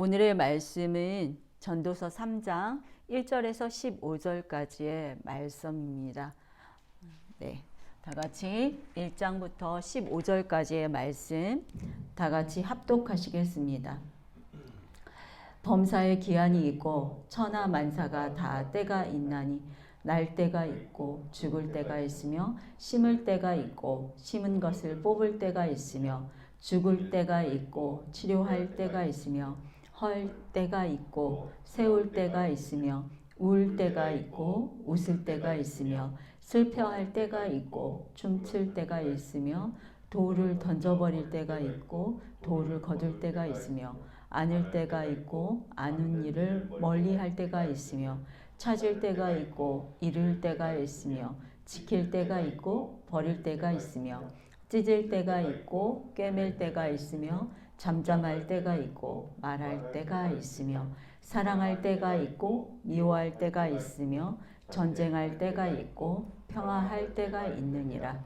오늘의 말씀은 전도서 3장 1절에서 15절까지의 말씀입니다. 네, 다 같이 1장부터 15절까지의 말씀 다 같이 합독하시겠습니다. 범사에 기한이 있고 천하 만사가 다 때가 있나니 날 때가 있고 죽을 때가 있으며 심을 때가 있고 심은 것을 뽑을 때가 있으며 죽을 때가 있고 치료할 때가 있으며 헐 때가 있고 세울 때가 있으며 울 때가 있고 웃을 때가 있으며 슬퍼할 때가 있고 춤출 때가 있으며 돌을 던져버릴 때가 있고 돌을 거둘 때가 있으며 안을 때가 있고 아는 일을 멀리 할 때가 있으며 찾을 때가 있고 잃을 때가 있으며 지킬 때가 있고 버릴 때가 있으며 찢을 때가 있고 꿰맬 때가 있으며 잠잠할 때가 있고 말할 때가 있으며 사랑할 때가 있고 미워할 때가 있으며 전쟁할 때가 있고 평화할 때가 있느니라.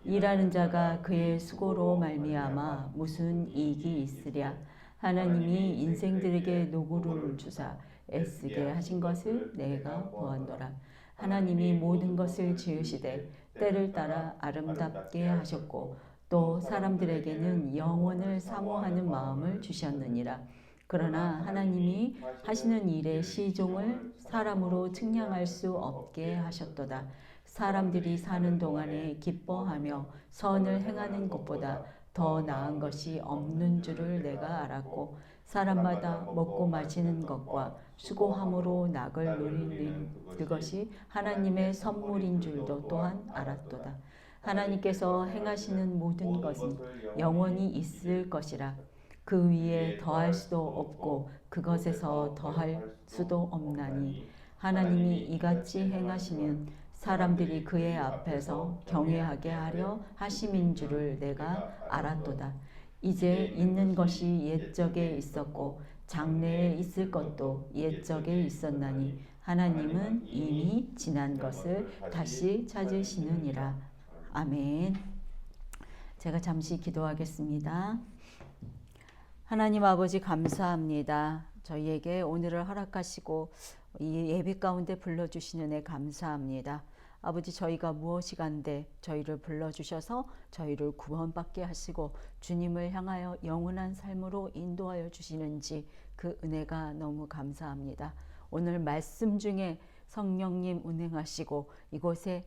일하는 자가 그의 수고로 말미암아 무슨 이익이 있으랴. 하나님이 인생들에게 노고를 주사 애쓰게 하신 것을 내가 보았노라. 하나님이 모든 것을 지으시되 때를 따라 아름답게 하셨고 또 사람들에게는 영원을 사모하는 마음을 주셨느니라. 그러나 하나님이 하시는 일의 시종을 사람으로 측량할 수 없게 하셨도다. 사람들이 사는 동안에 기뻐하며 선을 행하는 것보다 더 나은 것이 없는 줄을 내가 알았고 사람마다 먹고 마시는 것과 수고함으로 낙을 누리는 그것이 하나님의 선물인 줄도 또한 알았도다. 하나님께서 행하시는 모든 것은 영원히 있을 것이라. 그 위에 더할 수도 없고 그것에서 더할 수도 없나니 하나님이 이같이 행하시면 사람들이 그의 앞에서 경외하게 하려 하심인 줄을 내가 알았도다. 이제 있는 것이 옛적에 있었고 장래에 있을 것도 옛적에 있었나니 하나님은 이미 지난 것을 다시 찾으시느니라. 아멘. 제가 잠시 기도하겠습니다. 하나님 아버지 감사합니다. 저희에게 오늘을 허락하시고 이 예배 가운데 불러주시는 애 감사합니다. 아버지 저희가 무엇이간데 저희를 불러주셔서 저희를 구원받게 하시고 주님을 향하여 영원한 삶으로 인도하여 주시는지 그 은혜가 너무 감사합니다. 오늘 말씀 중에 성령님 운행하시고 이곳에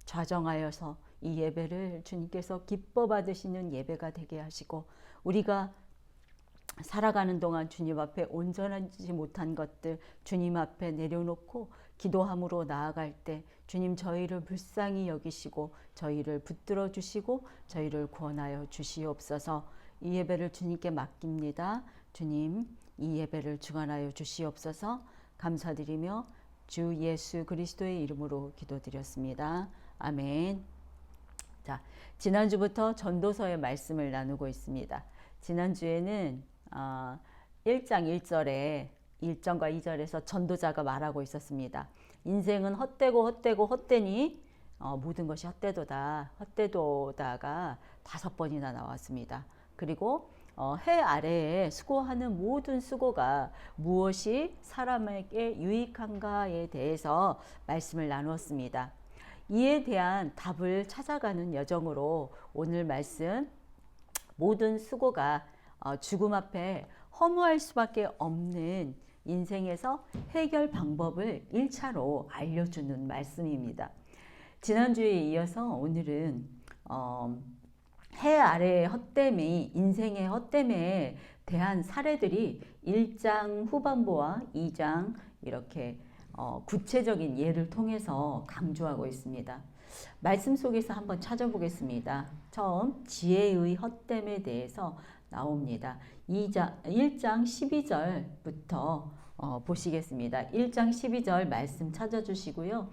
좌정하여서 이 예배를 주님께서 기뻐 받으시는 예배가 되게 하시고 우리가 살아가는 동안 주님 앞에 온전하지 못한 것들 주님 앞에 내려놓고 기도함으로 나아갈 때 주님 저희를 불쌍히 여기시고 저희를 붙들어 주시고 저희를 구원하여 주시옵소서. 이 예배를 주님께 맡깁니다. 주님 이 예배를 주관하여 주시옵소서. 감사드리며 주 예수 그리스도의 이름으로 기도드렸습니다. 아멘. 자, 지난주부터 전도서의 말씀을 나누고 있습니다. 지난주에는 1장 1절에 1절과 2절에서 전도자가 말하고 있었습니다. 인생은 헛되고 헛되고 헛되니 모든 것이 헛되도다. 헛되도다가 5번이나 나왔습니다. 그리고 해 아래에 수고하는 모든 수고가 무엇이 사람에게 유익한가에 대해서 말씀을 나누었습니다. 이에 대한 답을 찾아가는 여정으로 오늘 말씀 모든 수고가 죽음 앞에 허무할 수밖에 없는 인생에서 해결 방법을 1차로 알려주는 말씀입니다. 지난주에 이어서 오늘은 해 아래의 헛됨이 인생의 헛됨에 대한 사례들이 1장 후반부와 2장 이렇게 구체적인 예를 통해서 강조하고 있습니다. 말씀 속에서 한번 찾아보겠습니다. 처음 지혜의 헛됨에 대해서 나옵니다. 1장 12절부터 보시겠습니다. 1장 12절 말씀 찾아주시고요.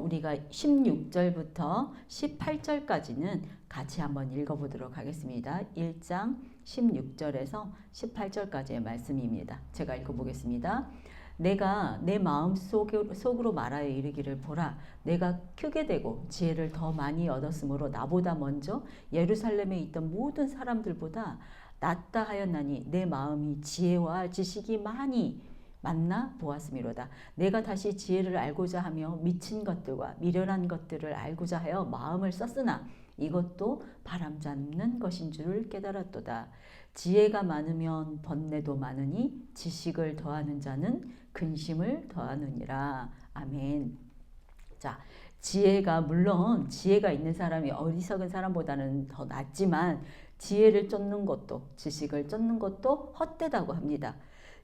우리가 16절부터 18절까지는 같이 한번 읽어보도록 하겠습니다. 1장 16절에서 18절까지의 말씀입니다. 제가 읽어보겠습니다. 내가 내 마음 속으로 말하여 이르기를 보라 내가 크게 되고 지혜를 더 많이 얻었으므로 나보다 먼저 예루살렘에 있던 모든 사람들보다 낫다 하였나니 내 마음이 지혜와 지식이 많이 만나 보았음이로다. 내가 다시 지혜를 알고자 하며 미친 것들과 미련한 것들을 알고자 하여 마음을 썼으나 이것도 바람잡는 것인 줄을 깨달았도다. 지혜가 많으면 번뇌도 많으니 지식을 더하는 자는 근심을 더하느니라. 아멘. 자, 지혜가 물론 지혜가 있는 사람이 어리석은 사람보다는 더 낫지만 지혜를 쫓는 것도 지식을 쫓는 것도 헛되다고 합니다.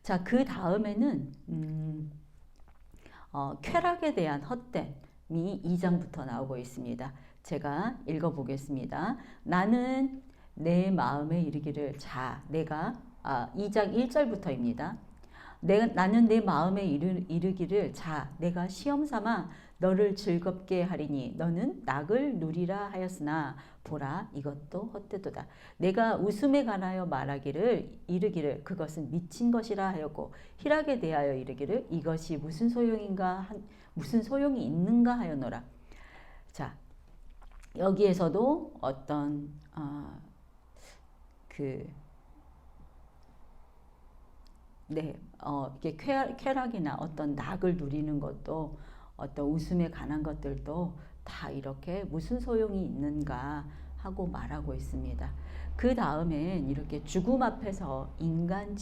자, 그 다음에는 쾌락에 대한 헛됨이 2장부터 나오고 있습니다. 제가 읽어보겠습니다. 나는 내 마음에 이르기를 자 내가 2장 1절부터입니다. 나는 내 마음에 이르기를 자 내가 시험삼아 너를 즐겁게 하리니 너는 낙을 누리라 하였으나 보라 이것도 헛되도다. 내가 웃음에 관하여 이르기를 그것은 미친 것이라 하였고 희락에 대하여 이르기를 이것이 무슨 소용이 있는가 하였노라. 자, 여기에서도 어떤 이게 쾌락이나 어떤 낙을 누리는 것도 어떤 웃음에 관한 것들도 다 이렇게 무슨 소용이 있는가 하고 말하고 있습니다. 그 다음엔 이렇게 죽음 앞에서 인간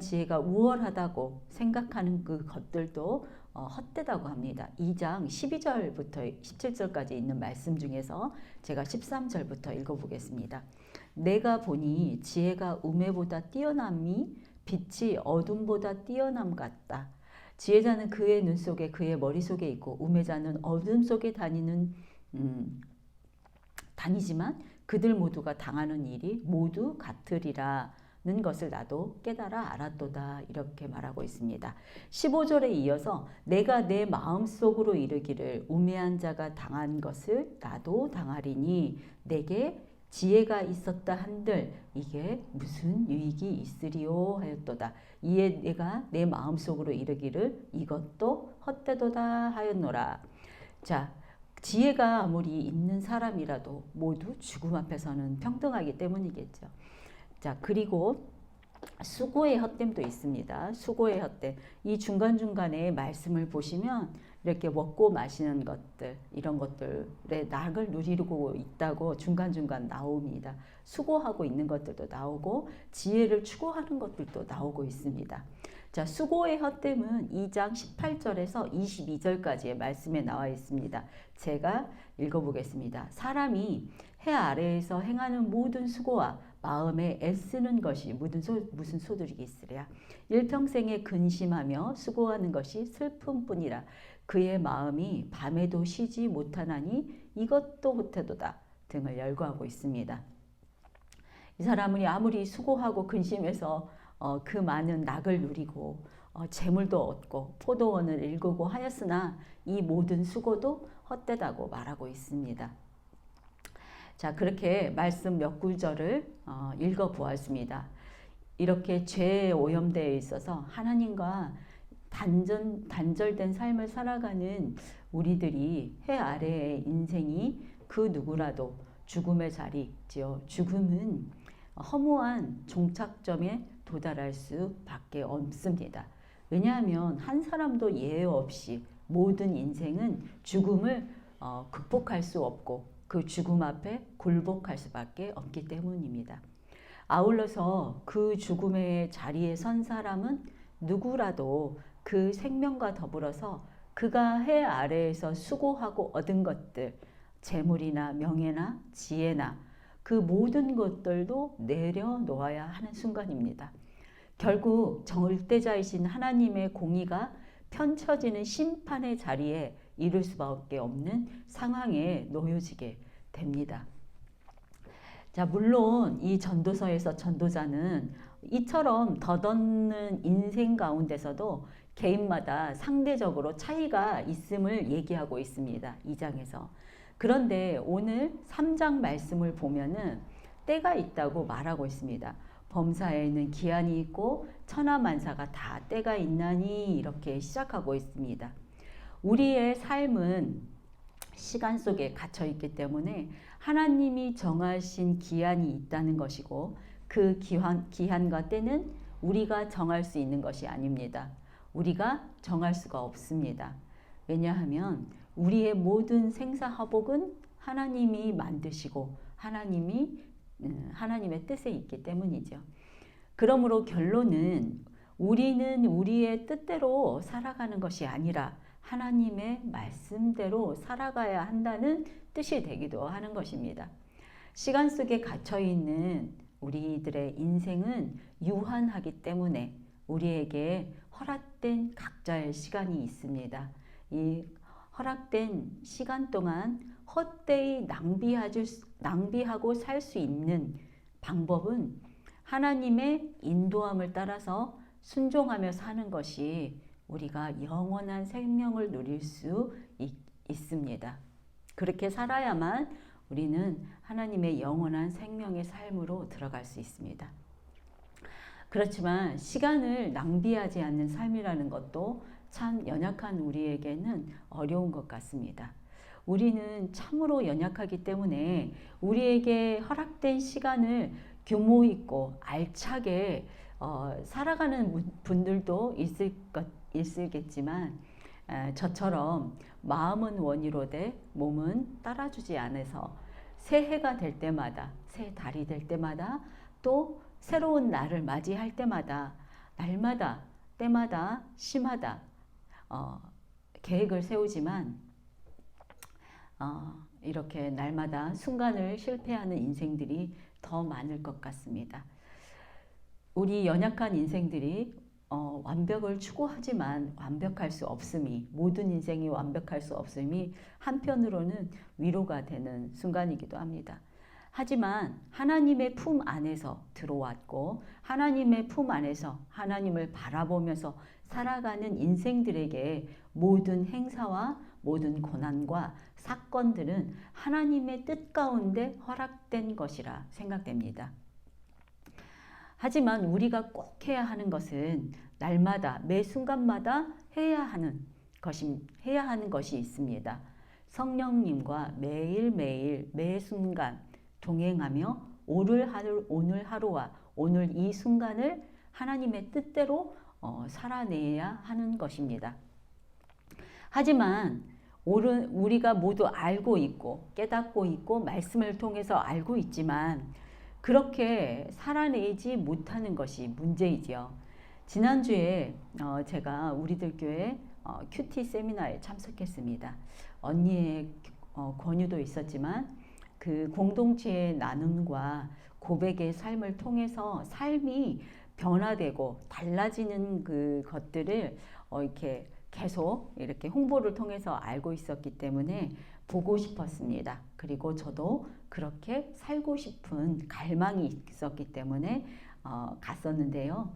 지혜가 우월하다고 생각하는 그 것들도 헛되다고 합니다. 2장 12절부터 17절까지 있는 말씀 중에서 제가 13절부터 읽어보겠습니다. 내가 보니 지혜가 우매보다 뛰어남이 빛이 어둠보다 뛰어남 같다. 지혜자는 그의 눈 속에 그의 머릿속에 있고 우매자는 어둠 속에 다니지만 그들 모두가 당하는 일이 모두 같으리라. 는 것을 나도 깨달아 알았도다. 이렇게 말하고 있습니다. 15절에 이어서 내가 내 마음속으로 이르기를 우매한 자가 당한 것을 나도 당하리니 내게 지혜가 있었다 한들 이게 무슨 유익이 있으리요 하였도다. 이에 내가 내 마음속으로 이르기를 이것도 헛되도다 하였노라. 자, 지혜가 아무리 있는 사람이라도 모두 죽음 앞에서는 평등하기 때문이겠죠. 자, 그리고 수고의 헛됨도 있습니다. 수고의 헛됨. 이 중간중간에 말씀을 보시면 이렇게 먹고 마시는 것들, 이런 것들의 낙을 누리고 있다고 중간중간 나옵니다. 수고하고 있는 것들도 나오고 지혜를 추구하는 것들도 나오고 있습니다. 자, 수고의 헛됨은 2장 18절에서 22절까지의 말씀에 나와 있습니다. 제가 읽어보겠습니다. 사람이 해 아래에서 행하는 모든 수고와 마음에 애쓰는 것이 무슨 소득이 있으랴. 일평생에 근심하며 수고하는 것이 슬픔뿐이라. 그의 마음이 밤에도 쉬지 못하나니 이것도 헛되도다 등을 열거하고 있습니다. 이 사람은 아무리 수고하고 근심해서 그 많은 낙을 누리고 재물도 얻고 포도원을 일구고 하였으나 이 모든 수고도 헛되다고 말하고 있습니다. 자, 그렇게 말씀 몇 구절을 읽어보았습니다. 이렇게 죄에 오염되어 있어서 하나님과 단절된 삶을 살아가는 우리들이 해 아래의 인생이 그 누구라도 죽음의 자리지요. 죽음은 허무한 종착점에 도달할 수밖에 없습니다. 왜냐하면 한 사람도 예외 없이 모든 인생은 죽음을 극복할 수 없고 그 죽음 앞에 굴복할 수밖에 없기 때문입니다. 아울러서 그 죽음의 자리에 선 사람은 누구라도 그 생명과 더불어서 그가 해 아래에서 수고하고 얻은 것들, 재물이나 명예나 지혜나 그 모든 것들도 내려놓아야 하는 순간입니다. 결국 절대자이신 하나님의 공의가 펼쳐지는 심판의 자리에 이룰 수밖에 없는 상황에 놓여지게 됩니다. 자, 물론 이 전도서에서 전도자는 이처럼 덧없는 인생 가운데서도 개인마다 상대적으로 차이가 있음을 얘기하고 있습니다. 2장에서. 그런데 오늘 3장 말씀을 보면은 때가 있다고 말하고 있습니다. 범사에는 기한이 있고 천하만사가 다 때가 있나니 이렇게 시작하고 있습니다. 우리의 삶은 시간 속에 갇혀 있기 때문에 하나님이 정하신 기한이 있다는 것이고 그 기한과 때는 우리가 정할 수 있는 것이 아닙니다. 우리가 정할 수가 없습니다. 왜냐하면 우리의 모든 생사화복은 하나님이 만드시고 하나님의 뜻에 있기 때문이죠. 그러므로 결론은 우리는 우리의 뜻대로 살아가는 것이 아니라 하나님의 말씀대로 살아가야 한다는 뜻이 되기도 하는 것입니다. 시간 속에 갇혀 있는 우리들의 인생은 유한하기 때문에 우리에게 허락된 각자의 시간이 있습니다. 이 허락된 시간 동안 헛되이 낭비하고 살 수 있는 방법은 하나님의 인도함을 따라서 순종하며 사는 것이 우리가 영원한 생명을 누릴 수 있습니다. 그렇게 살아야만 우리는 하나님의 영원한 생명의 삶으로 들어갈 수 있습니다. 그렇지만 시간을 낭비하지 않는 삶이라는 것도 참 연약한 우리에게는 어려운 것 같습니다. 우리는 참으로 연약하기 때문에 우리에게 허락된 시간을 규모 있고 알차게 살아가는 분들도 있을겠지만 저처럼 마음은 원이로되 몸은 따라주지 않아서 새해가 될 때마다 새 달이 될 때마다 또 새로운 날을 맞이할 때마다 날마다 때마다 심하다 계획을 세우지만 이렇게 날마다 순간을 실패하는 인생들이 더 많을 것 같습니다. 우리 연약한 인생들이 완벽을 추구하지만 완벽할 수 없음이 모든 인생이 완벽할 수 없음이 한편으로는 위로가 되는 순간이기도 합니다. 하지만 하나님의 품 안에서 들어왔고 하나님의 품 안에서 하나님을 바라보면서 살아가는 인생들에게 모든 행사와 모든 고난과 사건들은 하나님의 뜻 가운데 허락된 것이라 생각됩니다. 하지만 우리가 꼭 해야 하는 것은 날마다 매 순간마다 해야 하는 것이 있습니다. 성령님과 매일매일 매 순간 동행하며 오늘 하루와 오늘 이 순간을 하나님의 뜻대로 살아내야 하는 것입니다. 하지만 우리가 모두 알고 있고 깨닫고 있고 말씀을 통해서 알고 있지만 그렇게 살아내지 못하는 것이 문제이지요. 지난주에 제가 우리들 교회 큐티 세미나에 참석했습니다. 언니의 권유도 있었지만 그 공동체의 나눔과 고백의 삶을 통해서 삶이 변화되고 달라지는 그 것들을 이렇게 계속 이렇게 홍보를 통해서 알고 있었기 때문에 보고 싶었습니다. 그리고 저도 그렇게 살고 싶은 갈망이 있었기 때문에 갔었는데요.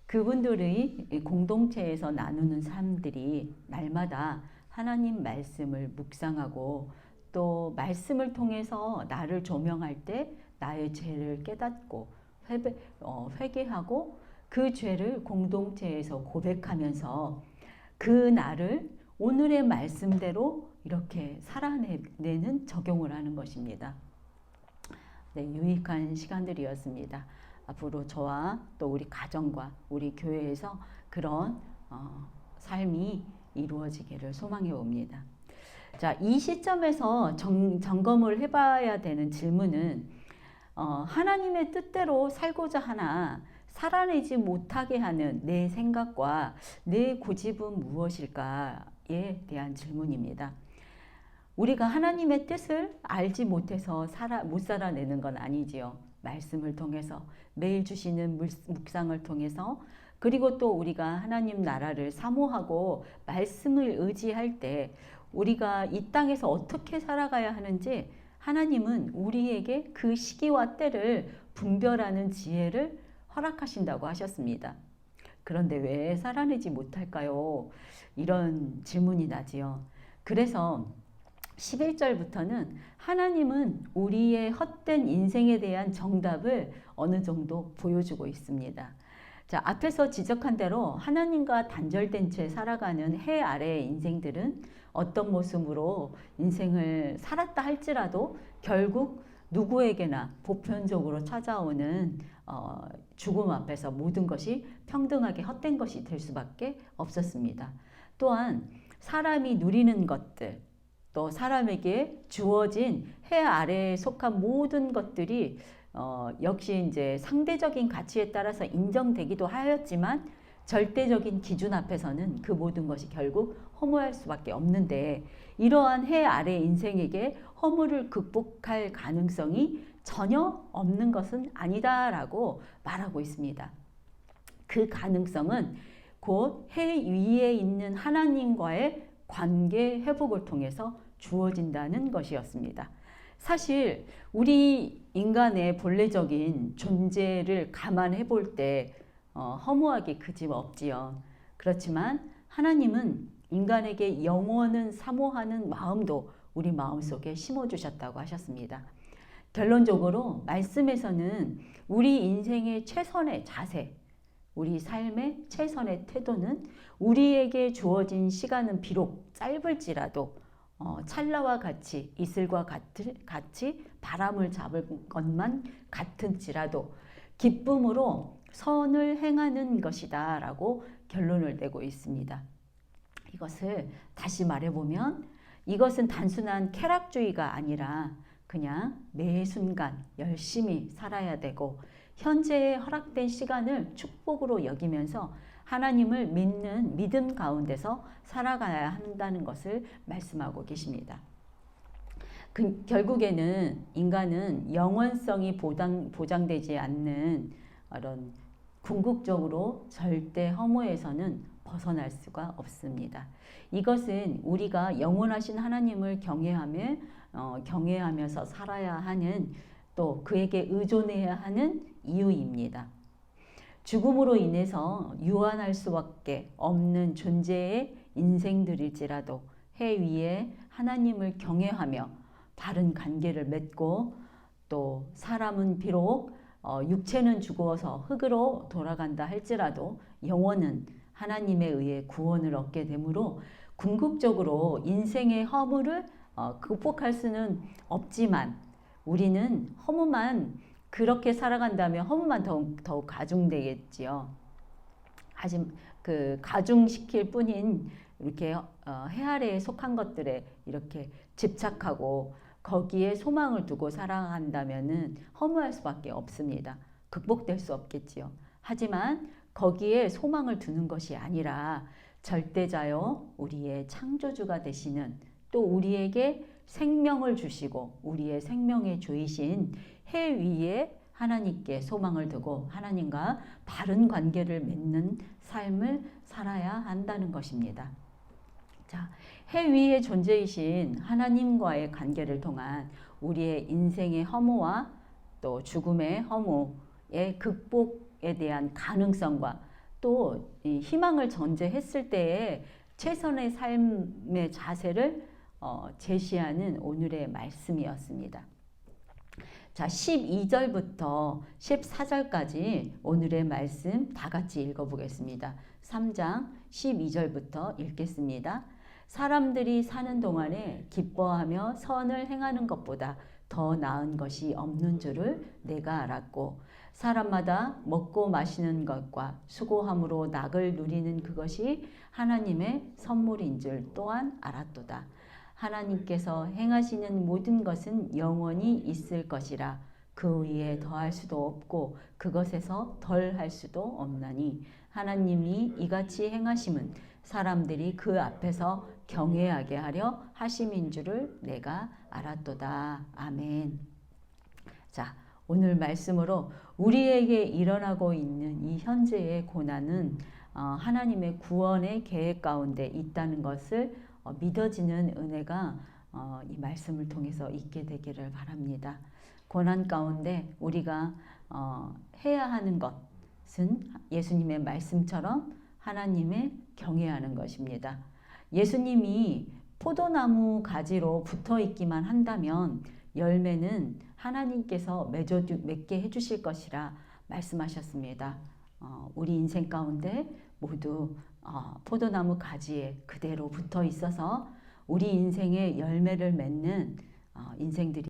그분들의 공동체에서 나누는 삶들이 날마다 하나님 말씀을 묵상하고 또 말씀을 통해서 나를 조명할 때 나의 죄를 깨닫고 회개하고 그 죄를 공동체에서 고백하면서 그 나를 오늘의 말씀대로 이렇게 살아내는 적용을 하는 것입니다. 네, 유익한 시간들이었습니다. 앞으로 저와 또 우리 가정과 우리 교회에서 그런 삶이 이루어지기를 소망해 옵니다. 자, 이 시점에서 점검을 해봐야 되는 질문은 하나님의 뜻대로 살고자 하나 살아내지 못하게 하는 내 생각과 내 고집은 무엇일까에 대한 질문입니다. 우리가 하나님의 뜻을 알지 못해서 못 살아내는 건 아니지요. 말씀을 통해서 매일 주시는 묵상을 통해서 그리고 또 우리가 하나님 나라를 사모하고 말씀을 의지할 때 우리가 이 땅에서 어떻게 살아가야 하는지 하나님은 우리에게 그 시기와 때를 분별하는 지혜를 허락하신다고 하셨습니다. 그런데 왜 살아내지 못할까요? 이런 질문이 나지요. 그래서 11절부터는 하나님은 우리의 헛된 인생에 대한 정답을 어느 정도 보여주고 있습니다. 자, 앞에서 지적한 대로 하나님과 단절된 채 살아가는 해 아래의 인생들은 어떤 모습으로 인생을 살았다 할지라도 결국 누구에게나 보편적으로 찾아오는 죽음 앞에서 모든 것이 평등하게 헛된 것이 될 수밖에 없었습니다. 또한 사람이 누리는 것들, 또 사람에게 주어진 해 아래에 속한 모든 것들이 역시 이제 상대적인 가치에 따라서 인정되기도 하였지만 절대적인 기준 앞에서는 그 모든 것이 결국 허무할 수밖에 없는데, 이러한 해 아래 인생에게 허물을 극복할 가능성이 전혀 없는 것은 아니다라고 말하고 있습니다. 그 가능성은 곧 해 위에 있는 하나님과의 관계 회복을 통해서 주어진다는 것이었습니다. 사실 우리 인간의 본래적인 존재를 감안해 볼 때 허무하기 그지없지요. 그렇지만 하나님은 인간에게 영원은 사모하는 마음도 우리 마음속에 심어주셨다고 하셨습니다. 결론적으로 말씀에서는 우리 인생의 최선의 자세, 우리 삶의 최선의 태도는 우리에게 주어진 시간은 비록 짧을지라도 찰나와 같이 이슬과 같이 바람을 잡을 것만 같을지라도 기쁨으로 선을 행하는 것이다 라고 결론을 내고 있습니다. 이것을 다시 말해보면 이것은 단순한 쾌락주의가 아니라 그냥 매 순간 열심히 살아야 되고 현재에 허락된 시간을 축복으로 여기면서 하나님을 믿는 믿음 가운데서 살아가야 한다는 것을 말씀하고 계십니다. 결국에는 인간은 영원성이 보장되지 않는 이런 궁극적으로 절대 허무에서는 벗어날 수가 없습니다. 이것은 우리가 영원하신 하나님을 경외하면서 살아야 하는, 또 그에게 의존해야 하는 이유입니다. 죽음으로 인해서 유한할 수밖에 없는 존재의 인생들일지라도 해 위에 하나님을 경외하며 바른 관계를 맺고, 또 사람은 비록 육체는 죽어서 흙으로 돌아간다 할지라도 영혼은 하나님에 의해 구원을 얻게 되므로 궁극적으로 인생의 허물을 극복할 수는 없지만 우리는 허무만 그렇게 살아간다면 허무만 더욱 가중되겠지요. 하지만 그 가중시킬 뿐인 이렇게 해 아래에 속한 것들에 이렇게 집착하고 거기에 소망을 두고 살아간다면은 허무할 수밖에 없습니다. 극복될 수 없겠지요. 하지만 거기에 소망을 두는 것이 아니라 절대자요 우리의 창조주가 되시는, 또 우리에게 생명을 주시고 우리의 생명의 주이신 해 위에 하나님께 소망을 두고 하나님과 바른 관계를 맺는 삶을 살아야 한다는 것입니다. 자, 해 위의 존재이신 하나님과의 관계를 통한 우리의 인생의 허무와 또 죽음의 허무의 극복에 대한 가능성과 또 희망을 전제했을 때의 최선의 삶의 자세를 제시하는 오늘의 말씀이었습니다. 자, 12절부터 14절까지 오늘의 말씀 다 같이 읽어보겠습니다. 3장 12절부터 읽겠습니다. 사람들이 사는 동안에 기뻐하며 선을 행하는 것보다 더 나은 것이 없는 줄을 내가 알았고, 사람마다 먹고 마시는 것과 수고함으로 낙을 누리는 그것이 하나님의 선물인 줄 또한 알았도다. 하나님께서 행하시는 모든 것은 영원히 있을 것이라 그 위에 더할 수도 없고 그것에서 덜할 수도 없나니 하나님이 이같이 행하심은 사람들이 그 앞에서 경외하게 하려 하심인 줄을 내가 알았도다. 아멘. 자, 오늘 말씀으로 우리에게 일어나고 있는 이 현재의 고난은 하나님의 구원의 계획 가운데 있다는 것을 믿어지는 은혜가 이 말씀을 통해서 있게 되기를 바랍니다. 고난 가운데 우리가 해야 하는 것은 예수님의 말씀처럼 하나님의 경외하는 것입니다. 예수님이 포도나무 가지로 붙어 있기만 한다면 열매는 하나님께서 맺게 해주실 것이라 말씀하셨습니다. 우리 인생 가운데 모두 포도나무 가지에 그대로 붙어 있어서 우리 인생의 열매를 맺는 인생들이